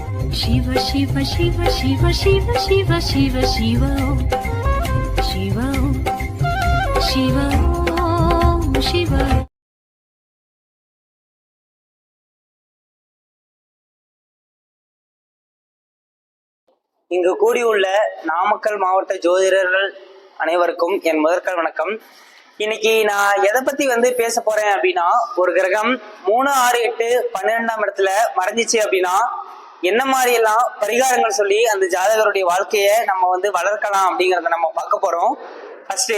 शिव शिव शिव शिव शिव शिव शिव शिव शिव शिव शिव இங்கு கூடியுள்ள நாமக்கல் மாவட்ட ஜோதிடர்கள் அனைவருக்கும் என் முதற்கல் வணக்கம். இன்னைக்கு நான் எதை பத்தி பேச போறேன் அப்படின்னா, ஒரு கிரகம் 3, 6, 8, 12ஆம் இடத்துல மறைஞ்சிச்சு அப்படின்னா என்ன மாதிரி எல்லாம் பரிகாரங்கள் சொல்லி அந்த ஜாதகருடைய வாழ்க்கையை நம்ம வளர்க்கலாம் அப்படிங்கறத நம்ம பார்க்க போறோம். ஃபர்ஸ்ட்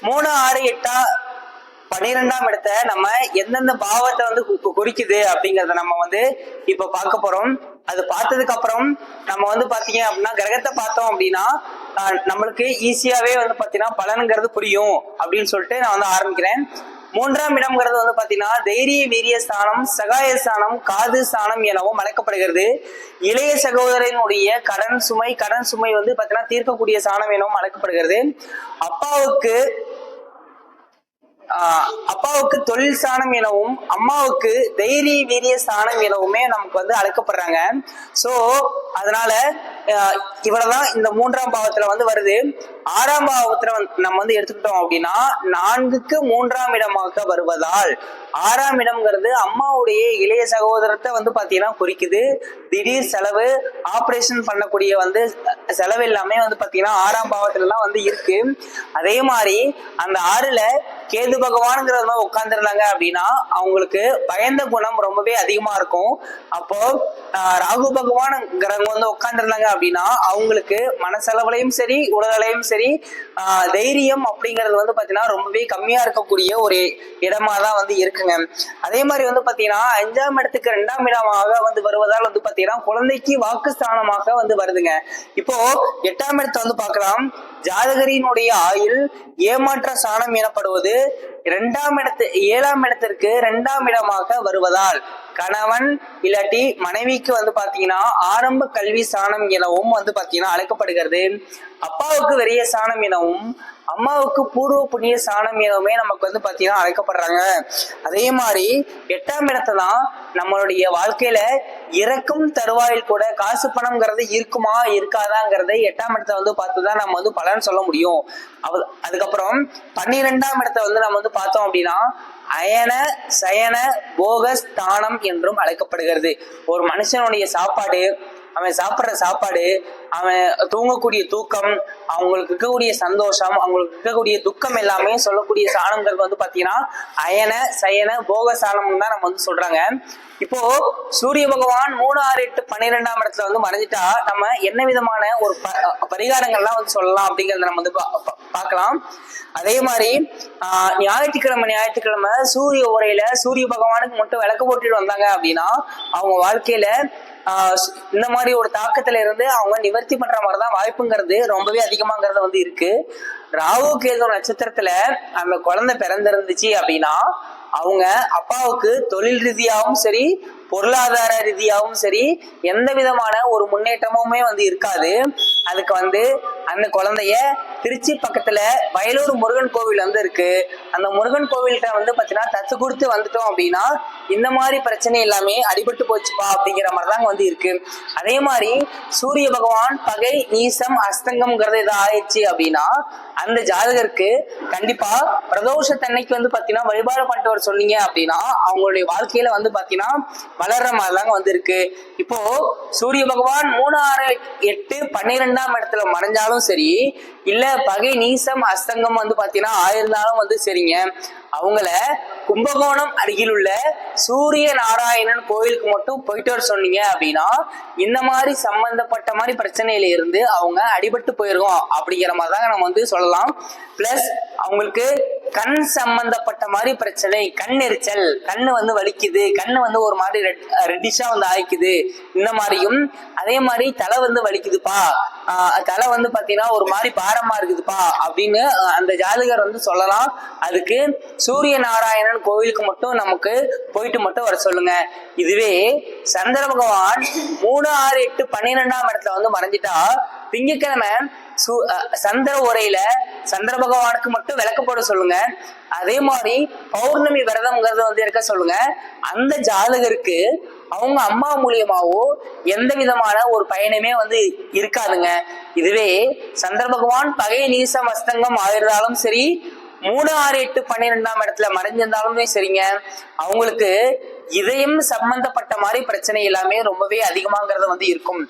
3, 6, 8, 12ஆம் இடத்த நம்ம எந்தெந்த பாவத்தை குறிக்குது அப்படிங்கறத நம்ம இப்ப பார்க்க போறோம். அது பார்த்ததுக்கு அப்புறம் நம்ம பாத்தீங்க அப்படின்னா கிரகத்தை பார்த்தோம் அப்படின்னா நம்மளுக்கு ஈஸியாவே பாத்தீங்கன்னா பலனுங்கிறது புரியும் அப்படின்னு சொல்லிட்டு நான் ஆரம்பிக்கிறேன். 3ஆம் இடம்ங்கிறது பாத்தீங்கன்னா தைரிய வீரிய ஸ்தானம், சகாய ஸ்தானம், காது ஸ்தானம் எனவும் அழைக்கப்படுகிறது. இளைய சகோதரனுடைய கடன் சுமை பாத்தீங்கன்னா தீர்க்கக்கூடிய ஸ்தானம் எனவும் அழைக்கப்படுகிறது. அப்பாவுக்கு தொழில் ஸ்தானம் எனவும் அம்மாவுக்கு தைரிய வீரிய ஸ்தானம் எனவுமே நமக்கு அழைக்கப்படுறாங்க. சோ அதனால இவ்வளவுதான் இந்த 3ஆம் பாவத்துல வருது. 6ஆம் பாவத்துல நம்ம எடுத்துக்கிட்டோம் அப்படின்னா 4க்கு 3ஆம் இடமாக வருவதால் 6ஆம் இடம்ங்கிறது அம்மாவுடைய இளைய சகோதரத்தை பாத்தீங்கன்னா குறிக்குது. திடீர் செலவு, ஆபரேஷன் பண்ணக்கூடிய செலவு எல்லாமே பாத்தீங்கன்னா 6ஆம் பாவத்துல எல்லாம் இருக்கு. அதே மாதிரி அந்த 6ல கேது பகவான்ங்கிறத உட்கார்ந்துருந்தாங்க அப்படின்னா அவங்களுக்கு பயந்த குணம் ரொம்பவே அதிகமா இருக்கும். அப்போ ராகு பகவான் கிரகம் உட்கார்ந்துருந்தாங்க அப்படின்னா அவங்களுக்கு மனசளவுலையும் சரி உடலையும் சரி தைரியம் அப்படிங்கிறது பாத்தீங்கன்னா ரொம்பவே கம்மியா இருக்கக்கூடிய ஒரு இடமா தான் இருக்குங்க. அதே மாதிரி பாத்தீங்கன்னா 5ஆம் இடத்துக்கு 2ஆம் இடமாக வருவதால் பாத்தீங்கன்னா குழந்தைக்கு வாக்குஸ்தானமாக வருதுங்க. இப்போ 8ஆம் இடத்தை பார்க்கலாம். ஜாதகரினுடைய ஆயுள் ஏமாற்ற ஸ்தானம் எனப்படுவது 7ஆம் இடத்திற்கு 2ஆம் இடமாக வருவதால் கணவன் இல்லாட்டி மனைவிக்கு பாத்தீங்கன்னா ஆரம்ப கல்வி ஸ்தானம் எனவும் பாத்தீங்கன்னா அழைக்கப்படுகிறது. அப்பாவுக்கு வெறிய ஸ்தானம் எனவும் அம்மாவுக்கு பூர்வ புண்ணிய ஸ்தானம் எனவுமே நமக்கு பாத்தீங்கன்னா அழைக்கப்படுறாங்க. அதே மாதிரி 8ஆம் இடத்தை தான் நம்மளுடைய வாழ்க்கையில இறக்கும் தருவாயில் கூட காசு பணம்ங்கிறது இருக்குமா இருக்காதாங்கிறத 8ஆம் இடத்தை பார்த்துதான் நம்ம பலன் சொல்ல முடியும். அதுக்கப்புறம் 12ஆம் இடத்தை நம்ம பார்த்தோம் அப்படின்னா அயன சயன போக ஸ்தானம் என்றும் அழைக்கப்படுகிறது. ஒரு மனுஷனுடைய சாப்பாடு, அவன் சாப்பிட்ற சாப்பாடு, அவன் தூங்கக்கூடிய தூக்கம், அவங்களுக்கு இருக்கக்கூடிய சந்தோஷம், அவங்களுக்கு இருக்கக்கூடிய துக்கம் எல்லாமே சொல்லக்கூடிய ஸ்தானம்ங்கிறது பாத்தீங்கன்னா அயன சயன போக ஸ்தானம் தான் நம்ம சொல்றாங்க. இப்போ சூரிய பகவான் 3, 6, 8, 12ஆம் இடத்துல மறைஞ்சிட்டா நம்ம என்ன விதமான ஒரு பரிகாரங்கள்லாம் சொல்லலாம் அப்படிங்கறத நம்ம பார்க்கலாம். அதே மாதிரி ஞாயிற்றுக்கிழமை சூரிய உரையில சூரிய பகவானுக்கு மட்டும் விளக்கு போட்டுட்டு வந்தாங்க அப்படின்னா அவங்க வாழ்க்கையில இந்த மாதிரி ஒரு தாக்கத்துல இருந்து அவங்க நிவர்த்தி பண்ற மாதிரிதான் வாய்ப்புங்கிறது ரொம்பவே அதிகமாங்கிறது இருக்கு. ராகு கேது நட்சத்திரத்துல அந்த குழந்தை பிறந்திருந்துச்சு அப்படின்னா அவங்க அப்பாவுக்கு தொழில் ரீதியாகவும் சரி பொருளாதார ரீதியாகவும் சரி எந்த விதமான ஒரு முன்னேற்றமுமே இருக்காது. அதுக்கு அந்த குழந்தைய திருச்சி பக்கத்துல வயலூர் முருகன் கோவில் இருக்கு. அந்த முருகன் கோவில்கிட்ட பாத்தீங்கன்னா தத்து கொடுத்து வந்துட்டோம் அப்படின்னா இந்த மாதிரி பிரச்சனை எல்லாமே அடிபட்டு போச்சுப்பா அப்படிங்கிற மாதிரிதான் இருக்கு. அதே மாதிரி சூரிய பகவான் பகை நீசம் அஸ்தங்கம்ங்கிறது ஏதோ ஆயிடுச்சு அப்படின்னா அந்த ஜாதகருக்கு கண்டிப்பா பிரதோஷத்தன்னைக்கு பாத்தீங்கன்னா வழிபாடு பண்ணிட்டு வர சொன்னீங்க அப்படின்னா அவங்களுடைய வாழ்க்கையில பாத்தீங்கன்னா வளர்ற மாதிரிதாங்க இருக்கு. இப்போ சூரிய பகவான் 3, 6, 8, 12ஆம் இடத்துல மறைஞ்சாலும் சரி இல்ல பகை நீசம் அஸ்தங்கம் பாத்தீங்கன்னா ஆயிருந்தாலும் சரிங்க, அவங்கள கும்பகோணம் அருகில் உள்ள சூரிய நாராயணன் கோயிலுக்கு மட்டும் போயிட்டு வர சொன்னீங்க அப்படின்னா இந்த மாதிரி சம்பந்தப்பட்ட மாதிரி பிரச்சனையில இருந்து அவங்க அடிபட்டு போயிருக்கோம் அப்படிங்கிற மாதிரி தான் நம்ம சொல்லலாம். பிளஸ் அவங்களுக்கு கண் சம்பந்தப்பட்ட மாதிரி பிரச்சனை, கண் எரிச்சல், கண்ணு வலிக்குது, கண்ணு ஒரு மாதிரி ரெட்டிஷா ஆயிக்குது, இந்த மாதிரியும் அதே மாதிரி தலை வலிக்குதுப்பா, தலை பாத்தீங்கன்னா ஒரு மாதிரி பாரமா இருக்குதுப்பா அப்படின்னு அந்த ஜாதகர் சொல்லலாம். அதுக்கு சூரிய நாராயணன் கோவிலுக்கு மட்டும் நமக்கு போயிட்டு மட்டும் வர சொல்லுங்க. இதுவே சந்திர பகவான் 3, 6, 8, 12ஆம் இடத்துல மறைஞ்சிட்டா திங்கட்கிழமை சந்திர உரையில சந்திர பகவானுக்கு மட்டும் விளக்கப்பட சொல்லுங்க. அதே மாதிரி பௌர்ணமி விரதம்ங்கிறத வந்து இருக்க சொல்லுங்க. அந்த ஜாதகருக்கு அவங்க அம்மா மூலியமாவோ எந்த விதமான ஒரு பயனுமே வந்து இருக்காதுங்க. இதுவே சந்திர பகவான் பகை நீசம் அஸ்தங்கம் ஆயிருந்தாலும் சரி, 3, 6, 8, 12ஆம் இடத்துல மறைஞ்சிருந்தாலுமே சரிங்க, அவங்களுக்கு இதயம் சம்பந்தப்பட்ட மாதிரி பிரச்சனை எல்லாமே ரொம்பவே அதிகமாங்கிறது வந்து இருக்கும்.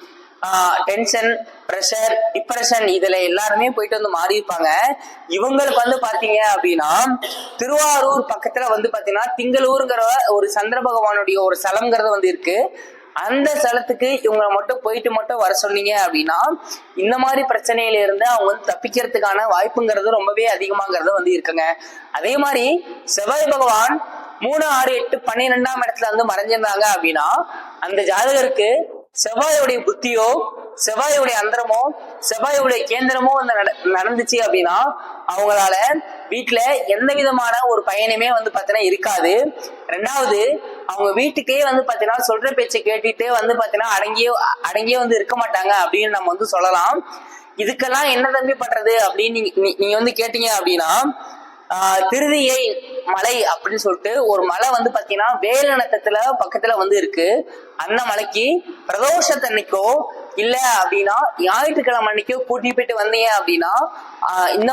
டென்ஷன், பிரஷர், டிப்ரெஷன் இதுல எல்லாருமே போயிட்டு வந்து மாறி இருப்பாங்க. இவங்களுக்கு வந்து பாத்தீங்க அப்படின்னா திருவாரூர் பக்கத்துல வந்து பாத்தீங்கன்னா திங்களூருங்கிற ஒரு சந்திர பகவானுடைய ஒரு ஸ்தலம்ங்கிறது வந்து இருக்கு. அந்த ஸ்தலத்துக்கு இவங்களை மட்டும் போயிட்டு மட்டும் வர சொன்னீங்க அப்படின்னா இந்த மாதிரி பிரச்சனையில இருந்து அவங்க வந்து தப்பிக்கிறதுக்கான வாய்ப்புங்கிறது ரொம்பவே அதிகமாங்கிறது வந்து இருக்குங்க. அதே மாதிரி செவ்வாய் பகவான் 3, 6, 8, 12ஆம் இடத்துல வந்து மறைஞ்சிருந்தாங்க அப்படின்னா அந்த ஜாதகருக்கு செவ்வாயுடைய புத்தியோ செவ்வாயுடைய அந்தரமோ செவ்வாயுடைய கேந்திரமோ வந்து நடந்துச்சு அப்படின்னா அவங்களால வீட்டுல எந்த விதமான ஒரு பயனுமே வந்து பாத்தீங்கன்னா இருக்காது. ரெண்டாவது, அவங்க வீட்டுக்கே வந்து பாத்தீங்கன்னா சொல்ற பேச்சை கேட்டுட்டு வந்து பாத்தீங்கன்னா அடங்கியே வந்து இருக்க மாட்டாங்க அப்படின்னு நம்ம வந்து சொல்லலாம். இதுக்கெல்லாம் என்ன தம்பி பண்றது அப்படின்னு நீங்க வந்து கேட்டீங்க அப்படின்னா திருதியை மலை அப்படின்னு சொல்லிட்டு ஒரு மலை வந்து பாத்தீங்கன்னா வேல நட்சத்திர பக்கத்துல வந்து இருக்கு. அந்த மலைக்கு பிரதோஷத்தன்னைக்கோ இல்ல அப்படின்னா ஞாயிற்றுக்கிழமை அன்னைக்கோ கூட்டி போயிட்டு வந்தீங்க அப்படின்னா இந்த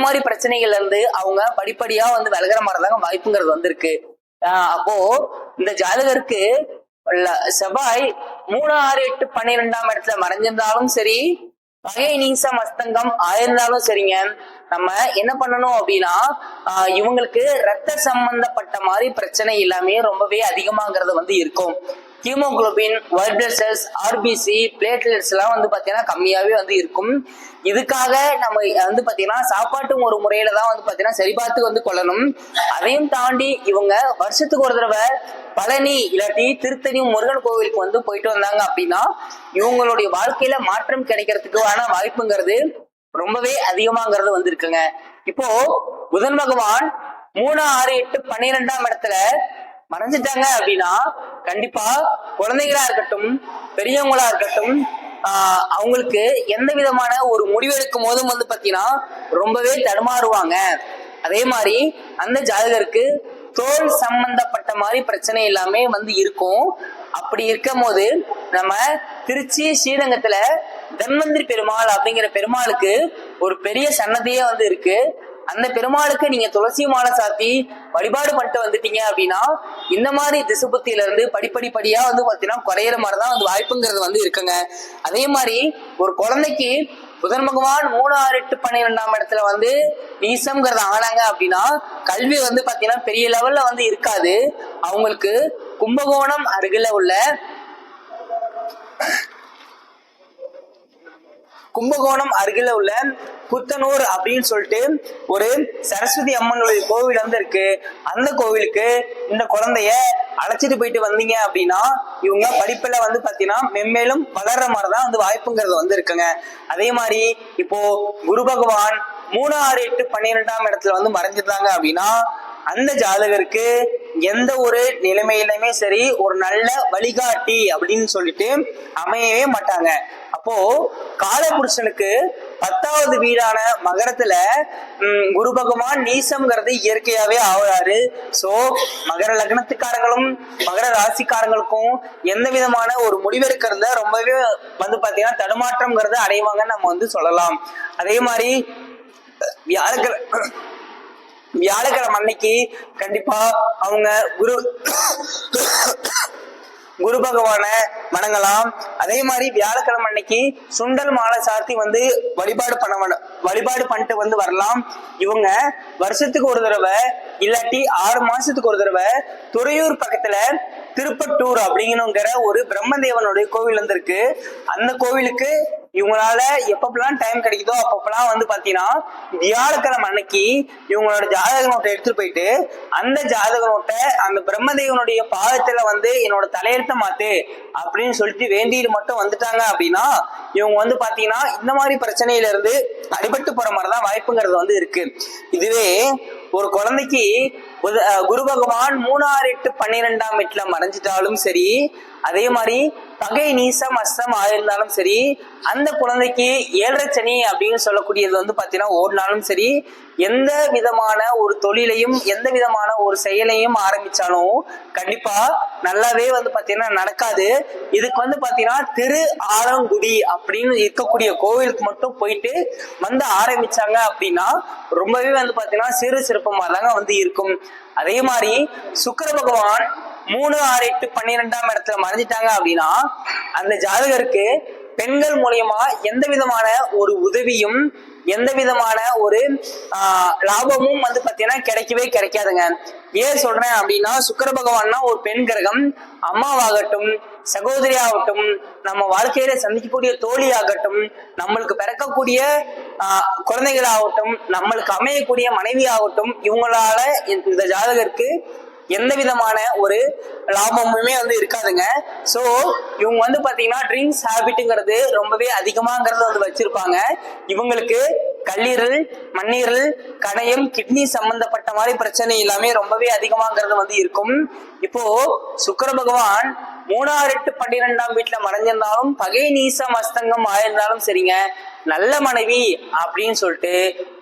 மாதிரி பிரச்சனைகள்ல இருந்து அவங்க படிப்படியா வந்து விலகிற மாதிரிதாங்க வாய்ப்புங்கிறது வந்து இருக்கு. அப்போ இந்த ஜாதகருக்கு செவ்வாய் 3, 6, 8, 12ஆம் இடத்துல மறைஞ்சிருந்தாலும் சரி, பகை நீசம் அஸ்தங்கம் ஆயிருந்தாலும் சரிங்க, நம்ம என்ன பண்ணணும் அப்படின்னா இவங்களுக்கு ரத்த சம்பந்தப்பட்ட மாதிரி பிரச்சனை எல்லாமே ரொம்பவே அதிகமாகிறது வந்து இருக்கும். Haemoglobin, white blood cells, RBC, platelets எல்லாம் வந்து பாத்தீங்கன்னா கம்மியாவே வந்து இருக்கும். இதுக்காக நம்ம வந்து பாத்தீங்கன்னா சாப்பாட்டு ஒரு முறையில தான் வந்து பாத்தீங்கன்னா சரி பார்த்து வந்து கொள்ளணும். அதையும் தாண்டி இவங்க வருஷத்துக்கு ஒரு தடவை பழனி இல்லாட்டி திருத்தணி முருகன் கோவிலுக்கு வந்து போயிட்டு வந்தாங்க அப்படின்னா இவங்களுடைய வாழ்க்கையில மாற்றம் கிடைக்கிறதுக்கான வாய்ப்புங்கிறது ரொம்பவே அதிகமாங்கிறது வந்து இருக்குங்க. இப்போ புதன் பகவான் 3, 6, 8, 12ஆம் இடத்துல மறைஞ்சிட்டாங்க அப்படின்னா கண்டிப்பா குழந்தைகளா இருக்கட்டும் பெரியவங்களா இருக்கட்டும் அவங்களுக்கு எந்த விதமான ஒரு முடிவெடுக்கும் போதும் வந்து பாத்தீங்கன்னா ரொம்பவே தடுமாறுவாங்க. அதே மாதிரி அந்த ஜாதகருக்கு தோல் சம்பந்தப்பட்ட மாதிரி பிரச்சனை எல்லாமே வந்து இருக்கும். அப்படி இருக்கும் போது நம்ம திருச்சி ஸ்ரீரங்கத்துல தன்வந்திரி பெருமாள் அப்படிங்கிற பெருமாளுக்கு ஒரு பெரிய சன்னதியே வந்து இருக்கு. அந்த பெருமாளுக்கு நீங்க துளசி மாலை சாத்தி வழிபாடு பண்ணிட்டு வந்துட்டீங்க அப்படின்னா இந்த மாதிரி திசுபுத்தியில இருந்து படிப்படியா வந்து பாத்தீங்கன்னா குறையிற மாதிரிதான் வந்து வாய்ப்புங்கிறது வந்து இருக்குங்க. அதே மாதிரி ஒரு குழந்தைக்கு புதன் பகவான் 3, 6, 8, 12ஆம் இடத்துல வந்து நீசம்ங்கிறத ஆனாங்க அப்படின்னா கல்வி வந்து பாத்தீங்கன்னா பெரிய லெவல்ல வந்து இருக்காது. அவங்களுக்கு கும்பகோணம் அருகில உள்ள புத்தனூர் அப்படின்னு சொல்லிட்டு ஒரு சரஸ்வதி அம்மனுடைய கோவில் வந்து இருக்கு. அந்த கோவிலுக்கு இந்த குழந்தைய அழைச்சிட்டு போயிட்டு வந்தீங்க அப்படின்னா இவங்க படிப்புல வந்து பாத்தீங்கன்னா மென்மேலும் வளர்ற மாதிரிதான் வந்து வாய்ப்புங்கிறது வந்து இருக்குங்க. அதே மாதிரி இப்போ குரு பகவான் 3, 6, 8, 12ஆம் இடத்துல வந்து மறைஞ்சிருந்தாங்க அப்படின்னா அந்த ஜாதகருக்கு எந்த ஒரு நிலைமையிலுமே சரி ஒரு நல்ல வழிகாட்டி அப்படின்னு சொல்லிட்டு அமையவே மாட்டாங்க. அப்போ காலபுருஷனுக்கு 10வது வீடான மகரத்துல குரு பகவான் நீசம்ங்கிறது இயற்கையாவே ஆகுறாரு. சோ மகர லக்னத்துக்காரங்களும் மகர ராசிக்காரங்களுக்கும் எந்த விதமான ஒரு முடிவெடுக்கிறத ரொம்பவே வந்து பாத்தீங்கன்னா தடுமாற்றம்ங்கிறத அடைவாங்கன்னு நம்ம வந்து சொல்லலாம். அதே மாதிரி வியாழக்கிழமை அன்னைக்கு கண்டிப்பா அவங்க குரு பகவான வணங்கலாம். அதே மாதிரி வியாழக்கிழமை அன்னைக்கு சுண்டல் மாலை சாத்தி வந்து வழிபாடு பண்ணிட்டு வந்து வரலாம். இவங்க வருஷத்துக்கு ஒரு தடவை இல்லாட்டி 6 மாசத்துக்கு ஒரு தடவை துறையூர் பக்கத்துல திருப்பட்டூர் அப்படிங்கிற ஒரு பிரம்மதேவனுடைய கோவில் வந்து இருக்கு. அந்த கோவிலுக்கு இவங்களால எப்பப்பெல்லாம் டைம் கிடைக்குதோ அப்பப்பெல்லாம் வந்து பாத்தீங்கன்னா வியாழக்கிழமை அன்னைக்கு இவங்களோட ஜாதக நோட்டை எடுத்துட்டு போயிட்டு அந்த ஜாதக நோட்டை அந்த பிரம்மதேவனுடைய பாதத்துல வந்து என்னோட தலையெழுத்த மாத்து அப்படின்னு சொல்லிட்டு வேண்டிட்டு மட்டும் வந்துட்டாங்க அப்படின்னா இவங்க வந்து பாத்தீங்கன்னா இந்த மாதிரி பிரச்சனையில இருந்து அடிபட்டு போற மாதிரிதான் வாய்ப்புங்கிறது வந்து இருக்கு. இதுவே ஒரு குழந்தைக்கு குரு பகவான் 3, 6, 8, 12ஆம் வீட்டுல மறைஞ்சிட்டாலும் சரி, அதே மாதிரி பகை நீசம் அஸ்தம் ஆயிருந்தாலும் சரி, அந்த குழந்தைக்கு 7.5 சனி அப்படின்னு சொல்லக்கூடியது வந்து பாத்தீங்கன்னா ஓடினாலும் சரி, எந்த விதமான ஒரு தொழிலையும் எந்த விதமான ஒரு செயலையும் ஆரம்பிச்சாலும் கண்டிப்பா நல்லாவே வந்து பாத்தீங்கன்னா நடக்காது. இதுக்கு வந்து பாத்தீங்கன்னா திரு ஆலங்குடி அப்படின்னு இருக்கக்கூடிய கோவிலுக்கு மட்டும் போயிட்டு வந்து ஆரம்பிச்சாங்க அப்படின்னா ரொம்பவே வந்து பாத்தீங்கன்னா சிறு சிறப்பமா தாங்க வந்து இருக்கும். அதே மாதிரி சுக்கிர பகவான் 3, 6, 8, 12ஆம் இடத்துல மறைஞ்சிட்டாங்க அப்படின்னா அந்த ஜாதகருக்கு பெண்கள் மூலியமா எந்த விதமான ஒரு உதவியும் எந்த விதமான ஒரு லாபமும் வந்து பாத்தீங்கன்னா கிடைக்கவே கிடைக்காதுங்க. ஏன் சொல்றேன் அப்படின்னா சுக்கிர பகவான்னா ஒரு பெண் கிரகம். அம்மாவாகட்டும், சகோதரி ஆகட்டும், நம்ம வாழ்க்கையில சந்திக்கக்கூடிய தோழி ஆகட்டும், நம்மளுக்கு பிறக்கக்கூடிய குழந்தைகளாகட்டும், நம்மளுக்கு அமையக்கூடிய மனைவி ஆகட்டும், இவங்களால இந்த ஜாதகருக்கு எந்த விதமான ஒரு லாபமுமே வந்து இருக்காதுங்க. சோ இவங்க வந்து பாத்தீங்கன்னா ட்ரிங்க்ஸ் ஹேபிட்ங்கிறது ரொம்பவே அதிகமாங்கிறது வந்து வச்சிருப்பாங்க. இவங்களுக்கு கல்லீரல், மண்ணீரல், கணையம், கிட்னி சம்பந்தப்பட்ட மாதிரி பிரச்சனை எல்லாமே ரொம்பவே அதிகமாங்கிறது வந்து இருக்கும். இப்போ சுக்கிர பகவான் 3, 6, 8, 12ஆம் வீட்டுல மறைஞ்சிருந்தாலும் பகை நீசம் அஸ்தங்கம் ஆயிருந்தாலும் சரிங்க, நல்ல மனைவி அப்படின்னு சொல்லிட்டு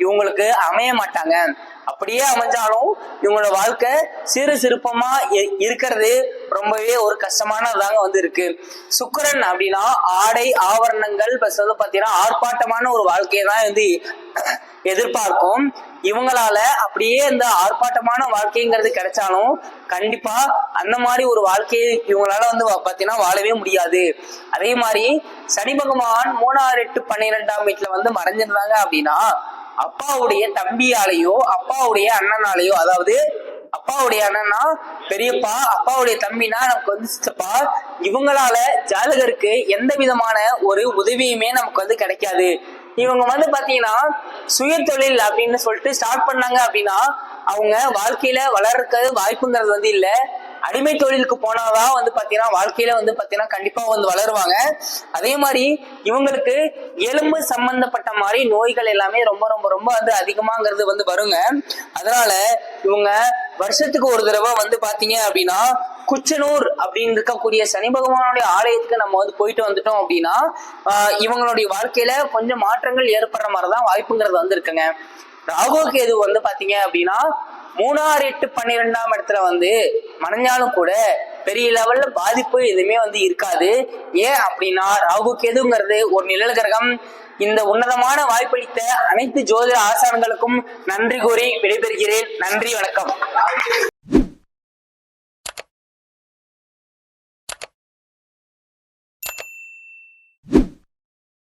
இவங்களுக்கு அமைய மாட்டாங்க. அப்படியே அமைஞ்சாலும் இவங்களோட வாழ்க்கை சிறு சிறுப்பமா இருக்கிறது ரொம்பவே ஒரு கஷ்டமானதாங்க வந்து இருக்கு. சுக்கிரன் அப்படின்னா ஆடை ஆவரணங்கள் பிளஸ் வந்து பாத்தீங்கன்னா ஆர்ப்பாட்டமான ஒரு வாழ்க்கையை தான் வந்து எதிர்பார்க்கும். இவங்களால அப்படியே இந்த ஆர்ப்பாட்டமான வாழ்க்கைங்கிறது கிடைச்சாலும் கண்டிப்பா அந்த மாதிரி ஒரு வாழ்க்கையை இவங்களால வந்து பாத்தீங்கன்னா வாழவே முடியாது. அதே மாதிரி சனி பகவான் 3, 6, 8, 12ஆம் வீட்டுல வந்து மறைஞ்சிருந்தாங்க அப்படின்னா அப்பாவுடைய தம்பியாலேயோ அப்பாவுடைய அண்ணனாலேயோ, அதாவது அப்பாவுடைய அண்ணனா பெரியப்பா, அப்பாவுடைய தம்பினா நமக்கு வந்து சித்தப்பா, இவங்களால ஜாதகருக்கு எந்த விதமான ஒரு உதவியுமே நமக்கு வந்து கிடைக்காது. இவங்க வந்து பாத்தீங்கன்னா சுய தொழில் அப்படின்னு சொல்லிட்டு ஸ்டார்ட் பண்ணாங்க அப்படின்னா அவங்க வாழ்க்கையில வளர்றது வாய்ப்புங்கிறது வந்து இல்ல. அடிமை தொழிலுக்கு போனாதான் வந்து பாத்தீங்கன்னா வாழ்க்கையில வந்து பாத்தீங்கன்னா கண்டிப்பா வந்து வளருவாங்க. அதே மாதிரி இவங்களுக்கு எலும்பு சம்பந்தப்பட்ட மாதிரி நோய்கள் எல்லாமே ரொம்ப ரொம்ப ரொம்ப வந்து அதிகமாங்கிறது வந்து வருங்க. அதனால இவங்க வருஷத்துக்கு ஒரு தடவை வந்து பாத்தீங்க அப்படின்னா குச்சனூர் அப்படின்னு இருக்கக்கூடிய சனி பகவானுடைய ஆலயத்துக்கு நம்ம வந்து போயிட்டு வந்துட்டோம் அப்படின்னா இவங்களுடைய வாழ்க்கையில கொஞ்சம் மாற்றங்கள் ஏற்படுற மாதிரிதான் வாய்ப்புங்கிறது வந்து இருக்குங்க. ராகு கேது வந்து பாத்தீங்க அப்படின்னா 3, 6, 8, 12ஆம் இடத்துல வந்து மறைஞ்சாலும் கூட பெரிய லெவல்ல பாதிப்பு எதுவுமே வந்து இருக்காது. ஏன் அப்படின்னா ராகு கேதுங்கிறது ஒரு நிழல் கிரகம். இந்த உன்னதமான வாய்ப்பளித்த அனைத்து ஜோதிட ஆசான்களுக்கும் நன்றி கூறி விடைபெறுகிறேன். நன்றி, வணக்கம்.